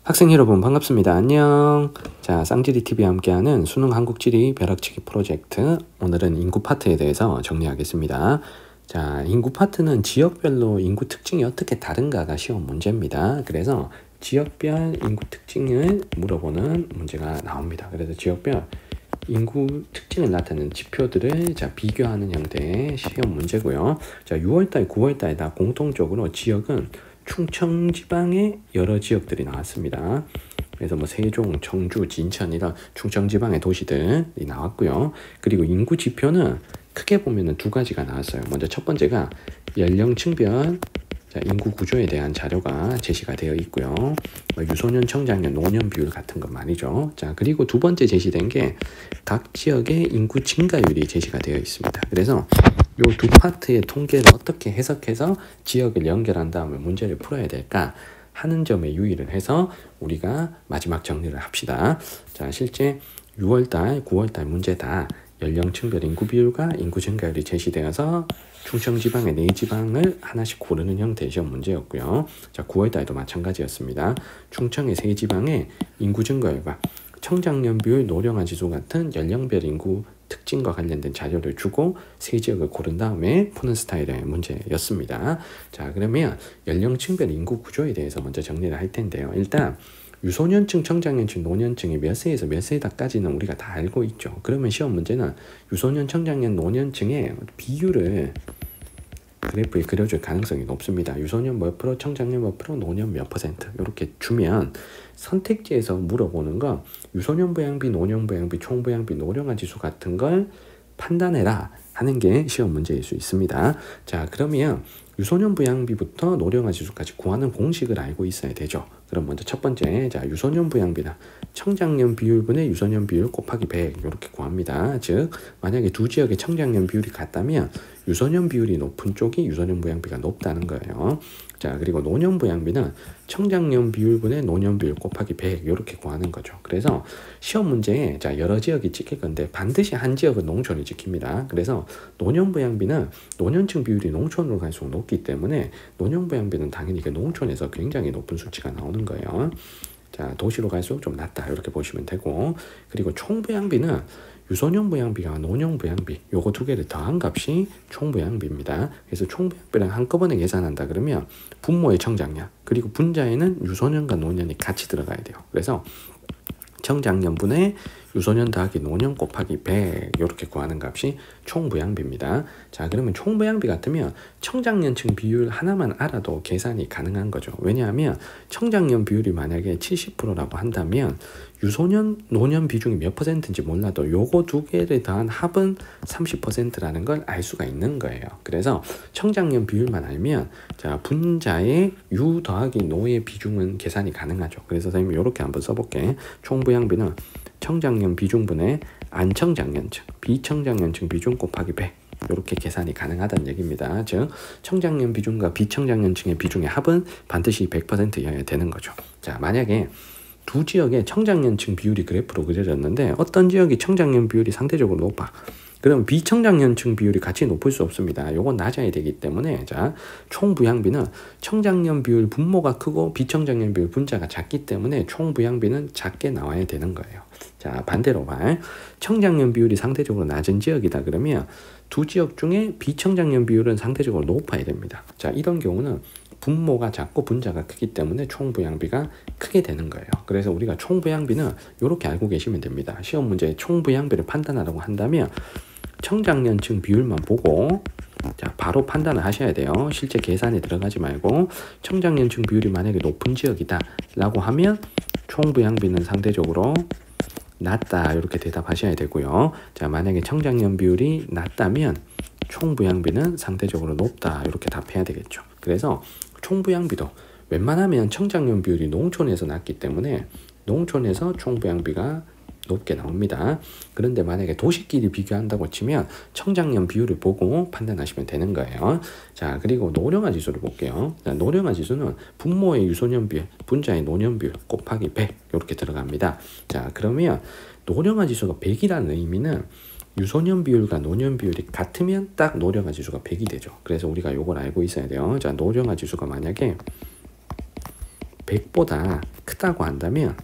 학생 여러분 반갑습니다. 안녕. 자, 쌍지리TV와 함께하는 수능 한국지리 벼락치기 프로젝트, 오늘은 인구 파트에 대해서 정리하겠습니다. 자, 인구 파트는 지역별로 인구 특징이 어떻게 다른가가 시험 문제입니다. 그래서 지역별 인구 특징을 물어보는 문제가 나옵니다. 그래서 지역별 인구 특징을 나타내는 지표들을 비교하는 형태의 시험 문제고요. 자, 6월달, 9월달에 다 공통적으로 지역은 충청지방의 여러 지역들이 나왔습니다. 그래서 뭐 세종, 청주, 진천 이런 충청지방의 도시들이 나왔고요. 그리고 인구 지표는 크게 보면은 두 가지가 나왔어요. 먼저 첫 번째가 연령층별 인구 구조에 대한 자료가 제시가 되어 있고요. 유소년, 청장년, 노년 비율 같은 것 말이죠. 자, 그리고 두 번째 제시된 게 각 지역의 인구 증가율이 제시가 되어 있습니다. 그래서 요 두 파트의 통계를 어떻게 해석해서 지역을 연결한 다음에 문제를 풀어야 될까 하는 점에 유의를 해서 우리가 마지막 정리를 합시다. 자, 실제 6월달, 9월달 문제다. 연령층별 인구 비율과 인구 증가율이 제시되어서 충청지방의 4지방을 하나씩 고르는 형태의 시험 문제였고요. 자, 9월달도 마찬가지였습니다. 충청의 3지방의 인구 증가율과 청장년 비율, 노령화 지수 같은 연령별 인구 특징과 관련된 자료를 주고 세 지역을 고른 다음에 푸는 스타일의 문제였습니다. 자, 그러면 연령층별 인구 구조에 대해서 먼저 정리를 할 텐데요. 일단 유소년층, 청장년층, 노년층이 몇 세에서 몇 세다까지는 우리가 다 알고 있죠. 그러면 시험 문제는 유소년, 청장년, 노년층의 비율을 그래프에 그려줄 가능성이 높습니다. 유소년 몇 프로, 청장년 몇 프로, 노년 몇 퍼센트 이렇게 주면 선택지에서 물어보는 건 유소년 부양비, 노년 부양비, 총 부양비, 노령화 지수 같은 걸 판단해라 하는 게 시험 문제일 수 있습니다. 자, 그러면 유소년 부양비부터 노령화 지수까지 구하는 공식을 알고 있어야 되죠. 그럼 먼저 첫 번째, 자, 유소년 부양비나 청장년 비율분의 유소년 비율 곱하기 100 이렇게 구합니다. 즉, 만약에 두 지역의 청장년 비율이 같다면 유소년 비율이 높은 쪽이 유소년 부양비가 높다는 거예요. 자, 그리고 노년 부양비는 청장년 비율분의 노년 비율 곱하기 100 이렇게 구하는 거죠. 그래서 시험 문제에 자, 여러 지역이 찍힐 건데 반드시 한 지역은 농촌이 찍힙니다. 그래서 노년 부양비는 노년층 비율이 농촌으로 갈수록 높기 때문에 노년 부양비는 당연히 농촌에서 굉장히 높은 수치가 나오는 거예요. 자, 도시로 갈수록 좀 낮다 이렇게 보시면 되고, 그리고 총 부양비는 유소년 부양비와 노년 부양비 요거 두 개를 더한 값이 총 부양비입니다. 그래서 총 부양비를 한꺼번에 계산한다 그러면 분모의 청장년 그리고 분자에는 유소년과 노년이 같이 들어가야 돼요. 그래서 청장년분의 유소년 더하기 노년 곱하기 100 이렇게 구하는 값이 총부양비입니다. 자, 그러면 총부양비 같으면 청장년층 비율 하나만 알아도 계산이 가능한 거죠. 왜냐하면 청장년 비율이 만약에 70%라고 한다면 유소년, 노년 비중이 몇 퍼센트인지 몰라도 요거 두 개를 더한 합은 30%라는 걸 알 수가 있는 거예요. 그래서 청장년 비율만 알면 자, 분자의 유 더하기 노의 비중은 계산이 가능하죠. 그래서 선생님 이렇게 한번 써볼게. 총부양비는 청장년 비중분의 안청장년층, 비청장년층 비중 곱하기 100 이렇게 계산이 가능하다는 얘기입니다. 즉 청장년 비중과 비청장년층의 비중의 합은 반드시 100%여야 되는 거죠. 자, 만약에 두 지역의 청장년층 비율이 그래프로 그려졌는데 어떤 지역이 청장년 비율이 상대적으로 높아. 그럼 비청장년층 비율이 같이 높을 수 없습니다. 요건 낮아야 되기 때문에 자, 총 부양비는 청장년 비율 분모가 크고 비청장년 비율 분자가 작기 때문에 총 부양비는 작게 나와야 되는 거예요. 자, 반대로 말 청장년 비율이 상대적으로 낮은 지역이다 그러면 두 지역 중에 비청장년 비율은 상대적으로 높아야 됩니다. 자, 이런 경우는 분모가 작고 분자가 크기 때문에 총부양비가 크게 되는 거예요. 그래서 우리가 총부양비는 이렇게 알고 계시면 됩니다. 시험 문제에 총부양비를 판단하라고 한다면 청장년층 비율만 보고 자, 바로 판단을 하셔야 돼요. 실제 계산에 들어가지 말고 청장년층 비율이 만약에 높은 지역이다 라고 하면 총부양비는 상대적으로 낮다 이렇게 대답하셔야 되고요. 자, 만약에 청장년 비율이 낮다면 총부양비는 상대적으로 높다 이렇게 답해야 되겠죠. 그래서 총부양비도 웬만하면 청장년 비율이 농촌에서 낮기 때문에 농촌에서 총부양비가 높게 나옵니다. 그런데 만약에 도시끼리 비교한다고 치면 청장년 비율을 보고 판단하시면 되는 거예요. 자, 그리고 노령화 지수를 볼게요. 자, 노령화 지수는 분모의 유소년 비율, 분자의 노년 비율 곱하기 100 이렇게 들어갑니다. 자, 그러면 노령화 지수가 100이라는 의미는 유소년 비율과 노년 비율이 같으면 딱 노령화 지수가 100이 되죠. 그래서 우리가 요걸 알고 있어야 돼요. 자, 노령화 지수가 만약에 100보다 크다고 한다면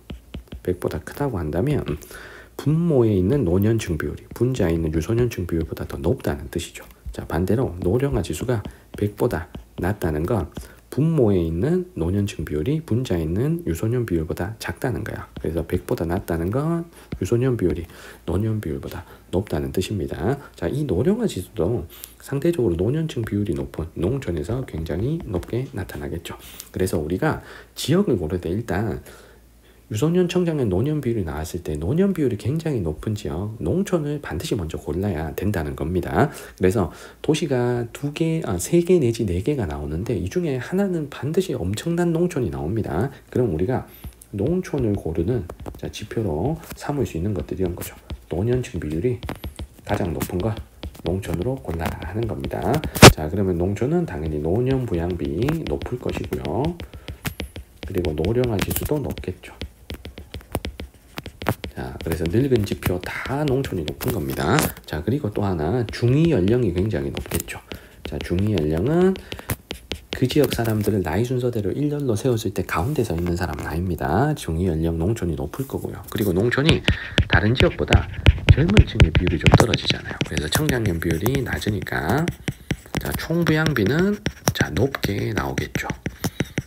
분모에 있는 노년층 비율이 분자에 있는 유소년층 비율보다 더 높다는 뜻이죠. 자, 반대로 노령화 지수가 100보다 낮다는 건 분모에 있는 노년층 비율이 분자에 있는 유소년 비율보다 작다는 거야. 그래서 100보다 낮다는 건 유소년 비율이 노년 비율보다 높다는 뜻입니다. 자, 이 노령화 지수도 상대적으로 노년층 비율이 높은 농촌에서 굉장히 높게 나타나겠죠. 그래서 우리가 지역을 고를 때 일단 유소년 청장년 노년 비율이 나왔을 때 노년 비율이 굉장히 높은 지역, 농촌을 반드시 먼저 골라야 된다는 겁니다. 그래서 도시가 3개 내지 4개가 나오는데 이 중에 하나는 반드시 엄청난 농촌이 나옵니다. 그럼 우리가 농촌을 고르는 지표로 삼을 수 있는 것들이 이런 거죠. 노년층 비율이 가장 높은 걸 농촌으로 골라라 하는 겁니다. 자, 그러면 농촌은 당연히 노년 부양비 높을 것이고요. 그리고 노령화 지수도 높겠죠. 자, 그래서 늙은 지표 다 농촌이 높은 겁니다. 자, 그리고 또 하나 중위 연령이 굉장히 높겠죠. 자, 중위 연령은 그 지역 사람들을 나이 순서대로 일렬로 세웠을 때 가운데 서 있는 사람 나이입니다. 중위 연령 농촌이 높을 거고요. 그리고 농촌이 다른 지역보다 젊은 층의 비율이 좀 떨어지잖아요. 그래서 청장년 비율이 낮으니까 자, 총부양비는 높게 나오겠죠.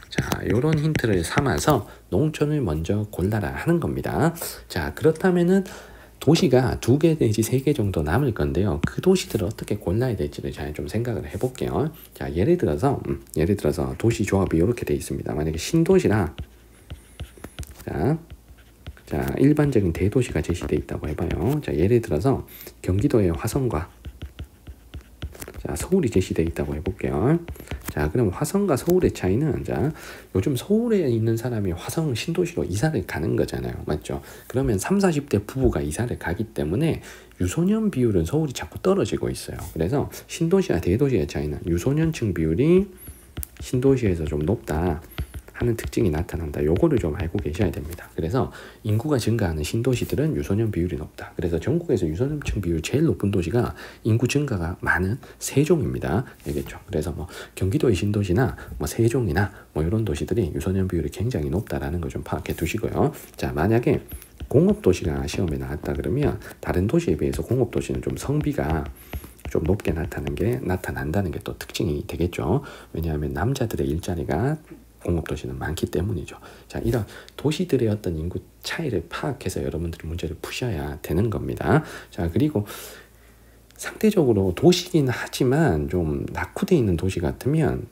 자, 요런 힌트를 삼아서 농촌을 먼저 골라라 하는 겁니다. 자, 그렇다면은 도시가 2개 내지 3개 정도 남을 건데요. 그 도시들을 어떻게 골라야 될지를 잘 좀 생각을 해볼게요. 자, 예를 들어서 도시 조합이 이렇게 되어 있습니다. 만약에 신도시랑 자, 일반적인 대도시가 제시되어 있다고 해봐요. 자, 예를 들어서 경기도의 화성과 서울이 제시되어 있다고 해볼게요. 자, 그럼 화성과 서울의 차이는 요즘 서울에 있는 사람이 화성 신도시로 이사를 가는 거잖아요. 맞죠? 그러면 30, 40대 부부가 이사를 가기 때문에 유소년 비율은 서울이 자꾸 떨어지고 있어요. 그래서 신도시와 대도시의 차이는 유소년층 비율이 신도시에서 좀 높다 하는 특징이 나타난다. 요거를 좀 알고 계셔야 됩니다. 그래서 인구가 증가하는 신도시들은 유소년 비율이 높다. 그래서 전국에서 유소년층 비율 제일 높은 도시가 인구 증가가 많은 세종입니다. 알겠죠? 그래서 경기도의 신도시나 세종이나 이런 도시들이 유소년 비율이 굉장히 높다라는 걸 좀 파악해 두시고요. 자, 만약에 공업도시가 시험에 나왔다 그러면 다른 도시에 비해서 공업도시는 좀 성비가 좀 높게 나타난다는 게 또 특징이 되겠죠. 왜냐하면 남자들의 일자리가 공업도시는 많기 때문이죠. 자, 이런 도시들의 어떤 인구 차이를 파악해서 여러분들이 문제를 푸셔야 되는 겁니다. 자, 그리고 상대적으로 도시긴 하지만 좀 낙후되어 있는 도시 같으면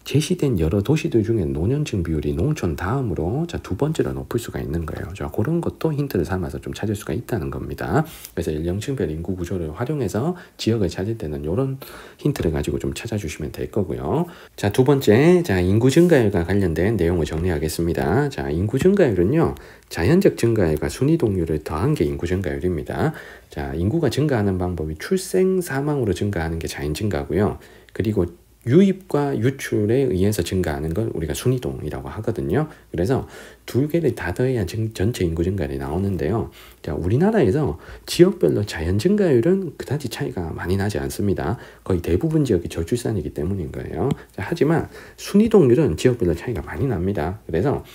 제시된 여러 도시들 중에 노년층 비율이 농촌 다음으로 2번째로 높을 수가 있는 거예요. 자, 그런 것도 힌트를 삼아서 좀 찾을 수가 있다는 겁니다. 그래서 연령층별 인구 구조를 활용해서 지역을 찾을 때는 이런 힌트를 가지고 좀 찾아주시면 될 거고요. 자, 2번째, 인구 증가율과 관련된 내용을 정리하겠습니다. 자, 인구 증가율은요, 자연적 증가율과 순위 동률을 더한 게 인구 증가율입니다. 자, 인구가 증가하는 방법이 출생, 사망으로 증가하는 게 자연 증가고요. 그리고 유입과 유출에 의해서 증가하는 걸 우리가 순이동이라고 하거든요. 그래서 2개를 다 더해야 전체 인구 증가율이 나오는데요. 자, 우리나라에서 지역별로 자연 증가율은 그다지 차이가 많이 나지 않습니다. 거의 대부분 지역이 저출산이기 때문인 거예요. 자, 하지만 순이동률은 지역별로 차이가 많이 납니다. 그래서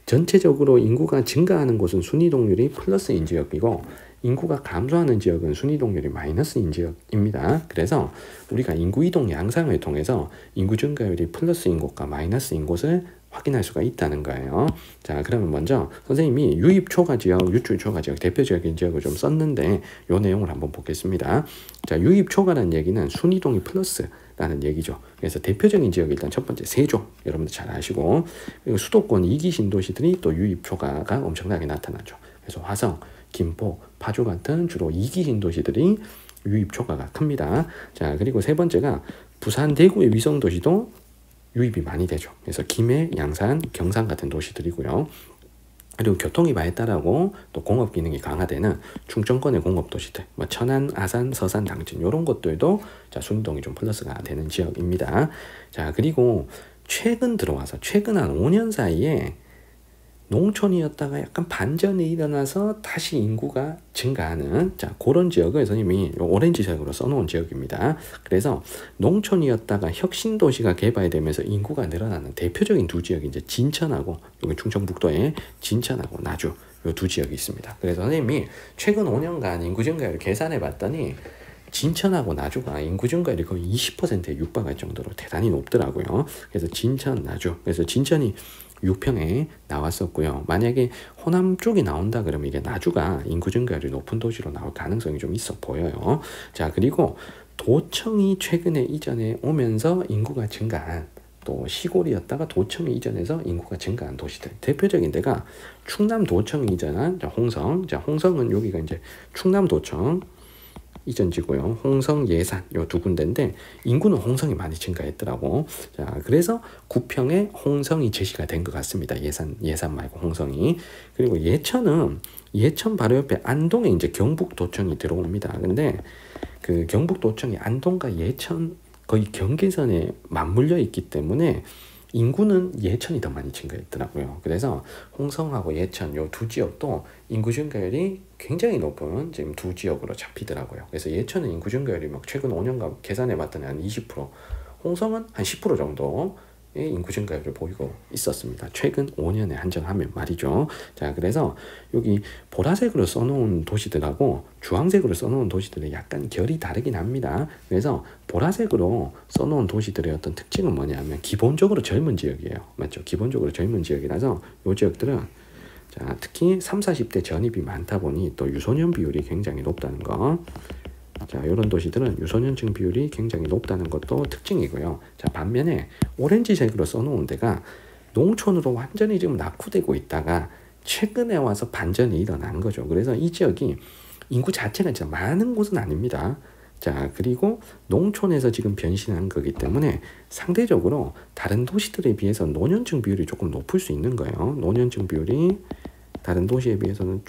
전체적으로 인구가 증가하는 곳은 순이동률이 플러스인 지역이고 인구가 감소하는 지역은 순이동률이 마이너스인 지역입니다. 그래서 우리가 인구 이동 양상을 통해서 인구 증가율이 플러스인 곳과 마이너스인 곳을 확인할 수가 있다는 거예요. 자, 그러면 먼저 선생님이 유입 초과 지역, 유출 초과 지역, 대표적인 지역을 좀 썼는데 이 내용을 한번 보겠습니다. 자, 유입 초과라는 얘기는 순이동이 플러스라는 얘기죠. 그래서 대표적인 지역이 일단 첫 번째 세종, 여러분들 잘 아시고, 그리고 수도권 2기 신도시들이 또 유입 초과가 엄청나게 나타나죠. 그래서 화성, 김포, 파주 같은 주로 2기 신도시들이 유입 초과가 큽니다. 자, 그리고 세 번째가 부산, 대구의 위성 도시도 유입이 많이 되죠. 그래서 김해, 양산, 경산 같은 도시들이고요. 그리고 교통이 발달하고 또 공업 기능이 강화되는 충청권의 공업 도시들, 천안, 아산, 서산, 당진 이런 것들도 순이동이 좀 플러스가 되는 지역입니다. 자, 그리고 최근 한 5년 사이에 농촌이었다가 약간 반전이 일어나서 다시 인구가 증가하는 자 그런 지역을 선생님이 오렌지색으로 써놓은 지역입니다. 그래서 농촌이었다가 혁신도시가 개발되면서 인구가 늘어나는 대표적인 두 지역이 이제 진천하고 여기 충청북도의 진천하고 나주 요 두 지역이 있습니다. 그래서 선생님이 최근 5년간 인구 증가율을 계산해 봤더니 진천하고 나주가 인구 증가율이 거의 20%에 육박할 정도로 대단히 높더라고요. 그래서 진천, 나주. 그래서 진천이 6평에 나왔었고요. 만약에 호남 쪽이 나온다 그러면 이게 나주가 인구 증가율이 높은 도시로 나올 가능성이 좀 있어 보여요. 자, 그리고 도청이 최근에 이전에 오면서 인구가 증가한 또 시골이었다가 도청이 이전해서 인구가 증가한 도시들. 대표적인 데가 충남 도청이 이전한 홍성. 자, 홍성은 여기가 이제 충남 도청 이전지고요. 홍성, 예산 요 두 군데인데 인구는 홍성이 많이 증가했더라고. 자, 그래서 구평에 홍성이 제시가 된 것 같습니다. 예산 말고 홍성이. 그리고 예천 바로 옆에 안동에 이제 경북도청이 들어옵니다. 근데 그 경북도청이 안동과 예천 거의 경계선에 맞물려 있기 때문에 인구는 예천이 더 많이 증가했더라고요. 그래서 홍성하고 예천 요 두 지역도 인구 증가율이 굉장히 높은 지금 두 지역으로 잡히더라고요. 그래서 예천은 인구 증가율이 막 최근 5년간 계산해 봤더니 한 20%, 홍성은 한 10% 정도의 인구 증가율을 보이고 있었습니다. 최근 5년에 한정하면 말이죠. 자, 그래서 여기 보라색으로 써놓은 도시들하고 주황색으로 써놓은 도시들은 약간 결이 다르긴 합니다. 그래서 보라색으로 써놓은 도시들의 어떤 특징은 뭐냐면 기본적으로 젊은 지역이에요. 맞죠? 기본적으로 젊은 지역이라서 이 지역들은 자, 특히 30, 40대 전입이 많다 보니 또 유소년 비율이 굉장히 높다는 거. 자, 이런 도시들은 유소년층 비율이 굉장히 높다는 것도 특징이고요. 자, 반면에 오렌지색으로 써놓은 데가 농촌으로 완전히 지금 낙후되고 있다가 최근에 와서 반전이 일어난 거죠. 그래서 이 지역이 인구 자체가 진짜 많은 곳은 아닙니다. 자, 그리고 농촌에서 지금 변신한 거기 때문에 상대적으로 다른 도시들에 비해서 노년층 비율이 조금 높을 수 있는 거예요. 노년층 비율이 다른 도시에 비해서는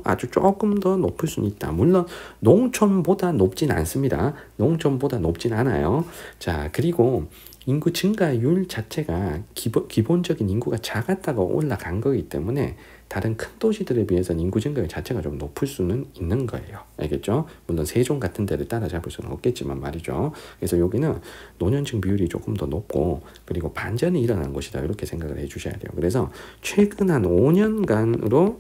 아주 조금 더 높을 수는 있다. 물론 농촌보다 높진 않습니다. 농촌보다 높진 않아요. 자, 그리고 인구 증가율 자체가 기본적인 인구가 작았다가 올라간 거기 때문에 다른 큰 도시들에 비해서는 인구 증가율 자체가 좀 높을 수는 있는 거예요. 알겠죠? 물론 세종 같은 데를 따라잡을 수는 없겠지만 말이죠. 그래서 여기는 노년층 비율이 조금 더 높고 그리고 반전이 일어난 곳이다. 이렇게 생각을 해주셔야 돼요. 그래서 최근 한 5년간으로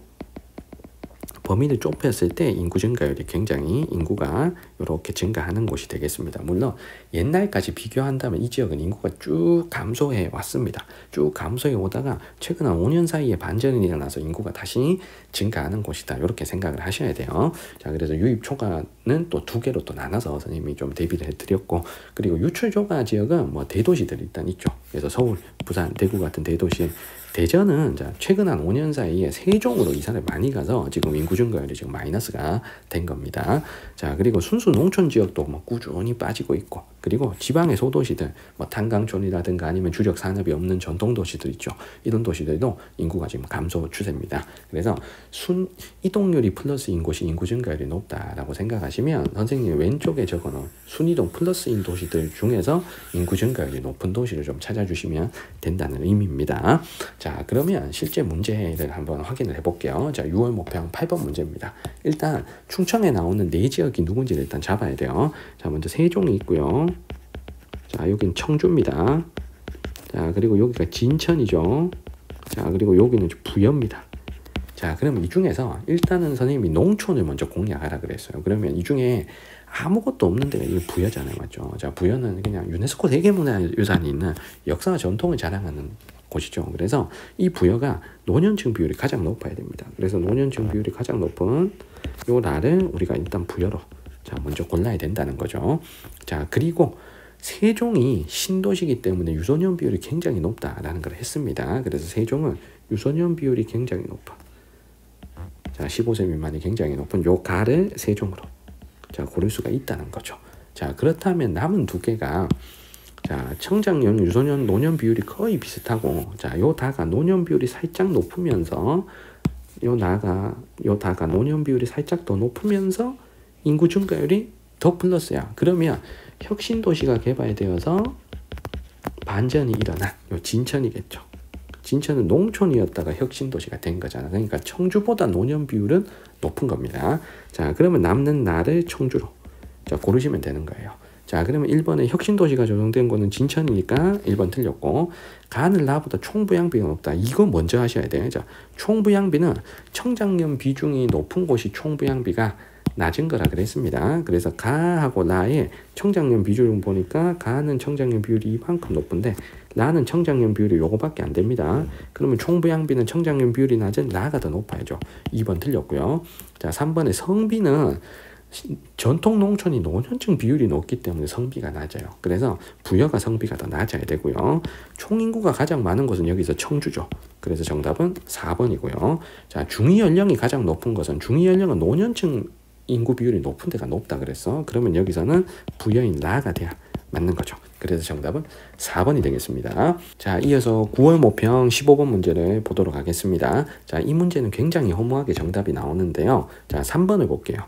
범위를 좁혔을 때 인구 증가율이 굉장히 인구가 이렇게 증가하는 곳이 되겠습니다. 물론 옛날까지 비교한다면 이 지역은 인구가 쭉 감소해 왔습니다. 쭉 감소해 오다가 최근 한 5년 사이에 반전이 일어나서 인구가 다시 증가하는 곳이다. 이렇게 생각을 하셔야 돼요. 자, 그래서 유입 초과는 또 두 개로 또 나눠서 선생님이 좀 대비를 해드렸고, 그리고 유출 초과 지역은 뭐 대도시들이 일단 있죠. 그래서 서울, 부산, 대구 같은 대도시. 대전은 자, 최근 한 5년 사이에 세종으로 이사를 많이 가서 지금 인구 증가율이 지금 마이너스가 된 겁니다. 자, 그리고 순수 농촌 지역도 뭐 꾸준히 빠지고 있고, 그리고 지방의 소도시들, 뭐 탄광촌이라든가 아니면 주력 산업이 없는 전통 도시들 있죠. 이런 도시들도 인구가 지금 감소 추세입니다. 그래서 순이동률이 플러스인 곳이 인구 증가율이 높다라고 생각하시면 선생님 왼쪽에 적어놓은 순이동 플러스인 도시들 중에서 인구 증가율이 높은 도시를 좀 찾아주시면 된다는 의미입니다. 자, 그러면 실제 문제를 한번 확인을 해볼게요. 자, 6월 목표항 8번 문제입니다. 일단 충청에 나오는 네 지역이 누군지를 일단 잡아야 돼요. 자, 먼저 세종이 있고요. 자, 여기는 청주입니다. 자, 그리고 여기가 진천이죠. 자, 그리고 여기는 부여입니다. 자, 그럼 이 중에서 일단은 선생님이 농촌을 먼저 공략하라 그랬어요. 그러면 이 중에 아무것도 없는 데가 이 부여잖아요. 맞죠? 자, 부여는 그냥 유네스코 세계문화유산이 있는 역사와 전통을 자랑하는 곳이죠. 그래서 이 부여가 노년층 비율이 가장 높아야 됩니다. 그래서 노년층 비율이 가장 높은 요 날을 우리가 일단 부여로 자, 먼저 골라야 된다는 거죠. 자, 그리고 세종이 신도시이기 때문에 유소년 비율이 굉장히 높다라는 걸 했습니다. 그래서 세종은 유소년 비율이 굉장히 높아. 자, 15세 미만이 굉장히 높은 요 가를 세종으로 자, 고를 수가 있다는 거죠. 자, 그렇다면 남은 두 개가 자, 청장년, 유소년, 노년 비율이 거의 비슷하고, 자, 요 다가 노년 비율이 살짝 높으면서, 요 다가 노년 비율이 살짝 더 높으면서 인구 증가율이 더 플러스야. 그러면 혁신 도시가 개발되어서 반전이 일어난 요 진천이겠죠. 진천은 농촌이었다가 혁신도시가 된 거잖아. 그러니까 청주보다 노년 비율은 높은 겁니다. 자, 그러면 남는 나를 청주로 자 고르시면 되는 거예요. 자, 그러면 1번에 혁신도시가 조성된 거는 진천이니까 1번 틀렸고, 가는 나보다 총부양비가 높다. 이거 먼저 하셔야 돼요. 자, 총부양비는 청장년 비중이 높은 곳이 총부양비가 낮은 거라 그랬습니다. 그래서 가하고 나의 청장년 비율을 보니까 가는 청장년 비율이 이만큼 높은데 나는 청장년 비율이 요거밖에 안 됩니다. 그러면 총부양비는 청장년 비율이 낮은 나가 더 높아야죠. 2번 틀렸고요. 자, 3번에 성비는 전통 농촌이 노년층 비율이 높기 때문에 성비가 낮아요. 그래서 부여가 성비가 더 낮아야 되고요. 총인구가 가장 많은 곳은 여기서 청주죠. 그래서 정답은 4번이고요. 자, 중위 연령이 가장 높은 것은, 중위 연령은 노년층 인구 비율이 높은 데가 높다 그랬어. 그러면 여기서는 부여인 나가 돼야 맞는 거죠. 그래서 정답은 4번이 되겠습니다. 자, 이어서 9월 모평 15번 문제를 보도록 하겠습니다. 자, 이 문제는 굉장히 허무하게 정답이 나오는데요. 자, 3번을 볼게요.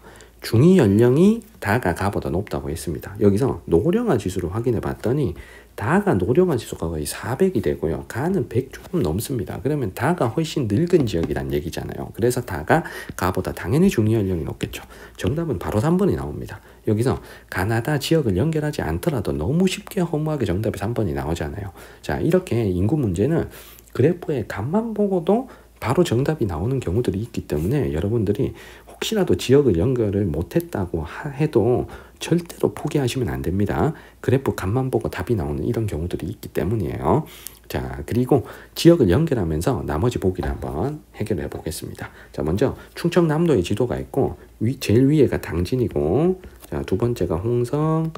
중위 연령이 다가 가보다 높다고 했습니다. 여기서 노령화 지수를 확인해 봤더니 다가 노령화 지수가 거의 400이 되고요. 가는 100 조금 넘습니다. 그러면 다가 훨씬 늙은 지역이란 얘기잖아요. 그래서 다가 가보다 당연히 중위 연령이 높겠죠. 정답은 바로 3번이 나옵니다. 여기서 가나다 지역을 연결하지 않더라도 너무 쉽게 허무하게 정답이 3번이 나오잖아요. 자, 이렇게 인구 문제는 그래프의 값만 보고도 바로 정답이 나오는 경우들이 있기 때문에 여러분들이 혹시라도 지역을 연결을 못했다고 해도 절대로 포기하시면 안 됩니다. 그래프 값만 보고 답이 나오는 이런 경우들이 있기 때문이에요. 자, 그리고 지역을 연결하면서 나머지 보기를 한번 해결해 보겠습니다. 자, 먼저 충청남도의 지도가 있고 제일 위에가 당진이고, 자, 두 번째가 홍성,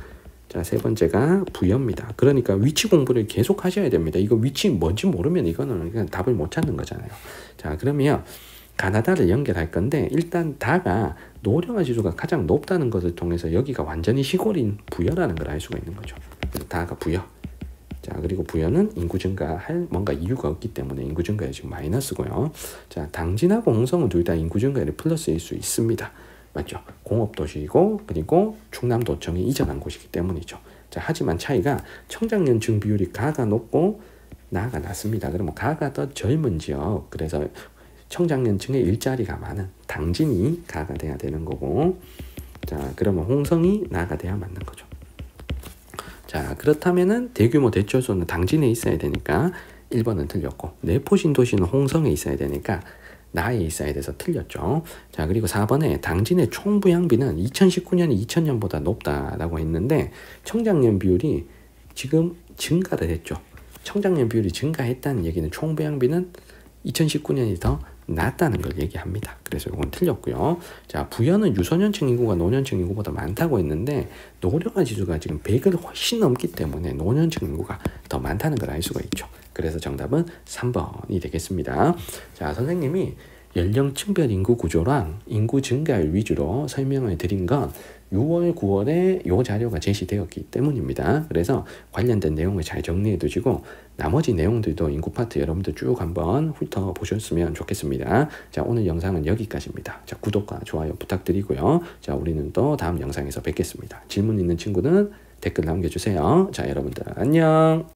자, 세 번째가 부여입니다. 그러니까 위치 공부를 계속 하셔야 됩니다. 이거 위치 뭔지 모르면 이거는 그냥 답을 못 찾는 거잖아요. 자, 그러면 가나다를 연결할 건데 일단 다가 노령화 지수가 가장 높다는 것을 통해서 여기가 완전히 시골인 부여라는 걸 알 수가 있는 거죠. 그래서 다가 부여. 자, 그리고 부여는 인구 증가할 뭔가 이유가 없기 때문에 인구 증가율이 지금 마이너스고요. 자, 당진하고 홍성은 둘 다 인구 증가율이 플러스일 수 있습니다. 맞죠? 공업도시이고 그리고 충남도청이 이전한 곳이기 때문이죠. 자, 하지만 차이가 청장년층 비율이 가가 높고 나가 낮습니다. 그러면 가가 더 젊은 지역, 그래서 청장년층의 일자리가 많은 당진이 가가 돼야 되는 거고, 자, 그러면 홍성이 나가 돼야 맞는 거죠. 자, 그렇다면은 대규모 대철소는 당진에 있어야 되니까 1번은 틀렸고, 내포신도시는 홍성에 있어야 되니까 나에 있어야 돼서 틀렸죠. 자, 그리고 4번에 당진의 총부양비는 2019년이 2000년보다 높다라고 했는데 청장년 비율이 지금 증가를 했죠. 청장년 비율이 증가했다는 얘기는 총부양비는 2019년이 더 낮다는 걸 얘기합니다. 그래서 이건 틀렸고요. 자, 부여는 유소년층 인구가 노년층 인구보다 많다고 했는데 노령화 지수가 지금 100을 훨씬 넘기 때문에 노년층 인구가 더 많다는 걸 알 수가 있죠. 그래서 정답은 3번이 되겠습니다. 자, 선생님이 연령층별 인구 구조랑 인구 증가율 위주로 설명을 드린 건 6월, 9월에 이 자료가 제시되었기 때문입니다. 그래서 관련된 내용을 잘 정리해 두시고 나머지 내용들도 인구 파트 여러분들 쭉 한번 훑어보셨으면 좋겠습니다. 자, 오늘 영상은 여기까지입니다. 자, 구독과 좋아요 부탁드리고요. 자, 우리는 또 다음 영상에서 뵙겠습니다. 질문 있는 친구는 댓글 남겨주세요. 자, 여러분들 안녕.